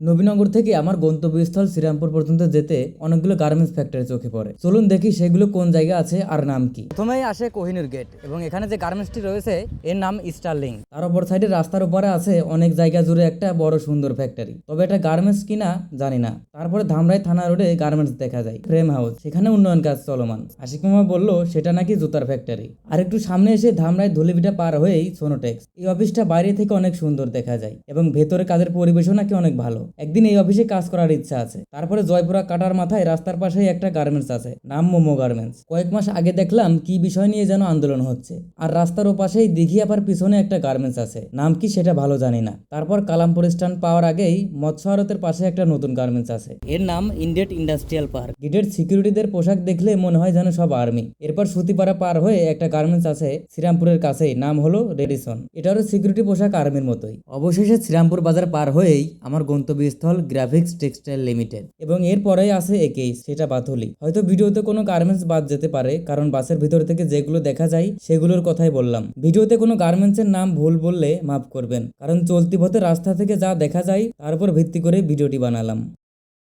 নবীনগর থেকে আমার গন্তব্যস্থল শ্রীরামপুর পর্যন্ত যেতে অনেকগুলো গার্মেন্টস ফ্যাক্টরি চোখে পড়ে। চলুন দেখি সেগুলো কোন জায়গা আছে আর নাম কি। প্রথমেই আসে কোহিনুর গেট এবং এখানে যে গার্মেন্টসটি রয়েছে এর নাম স্টারলিং। তার অপর সাইডে রাস্তার উপরে আছে অনেক জায়গা জুড়ে একটা বড় সুন্দর ফ্যাক্টরি, তবে এটা গার্মেন্টস কিনা জানি না। তারপরে ধামরাই থানা রোডে গার্মেন্টস দেখা যায়, ফ্রেম হাউস, সেখানে উন্নয়ন কাজ চলমান। আশিক মামা বলল সেটা নাকি জুতার ফ্যাক্টরি। আর একটু সামনে এসে ধামরাই ধুলিভিটা পার হয়েই সোনোটেক্স। এই অফিসটা বাইরে থেকে অনেক সুন্দর দেখা যায় এবং ভেতরে কাজের পরিবেশও নাকি অনেক ভালো। একদিন এই অফিসে কাজ করার ইচ্ছা আছে। তারপরে জয়পুরা কাটার মাথায় রাস্তার পাশেই একটা গার্মেন্টস আছে, নাম মোমো গার্মেন্টস। কয়েক মাস আগে দেখলাম কি বিষয় নিয়ে যেন আন্দোলন হচ্ছে, আর রাস্তার ওপাশেই দিঘিয়াপার পিছনে একটা গার্মেন্টস আছে, নাম কি সেটা ভালো জানি না। তারপর কালামপুর স্ট্যান্ড পাওয়ার আগেই মৎস্য আড়তের পাশে একটা নতুন গার্মেন্টস আছে, এর নাম ইন্ডেট ইন্ডাস্ট্রিয়াল পার্ক। গেটের সিকিউরিটিদের পোশাক দেখলে মনে হয় যেন সব আর্মি। এরপর সুতিপাড়া পার হয়ে একটা গার্মেন্টস আছে শ্রীরামপুরের কাছেই, নাম হলো রেডিসন। এটারও সিকিউরিটি পোশাক আর্মির মতোই। অবশেষে শ্রীরামপুর বাজার পার হয়েই আমার গন্তব্যস্থল গ্রাফিক্স টেক্সটাইল লিমিটেড, এবং এরপরেই আছে একেইস, সেটা বাথুলি। হয়তো ভিডিওতে কোনো গার্মেন্টস বাদ যেতে পারে, কারণ বাসের ভিতর থেকে যেগুলো দেখা যায় সেগুলোর কথাই বললাম। ভিডিওতে কোনো গার্মেন্টসের নাম ভুল বললে মাফ করবেন, কারণ চলতি পথে রাস্তা থেকে যা দেখা যায় তার উপর ভিত্তি করে ভিডিওটি বানালাম।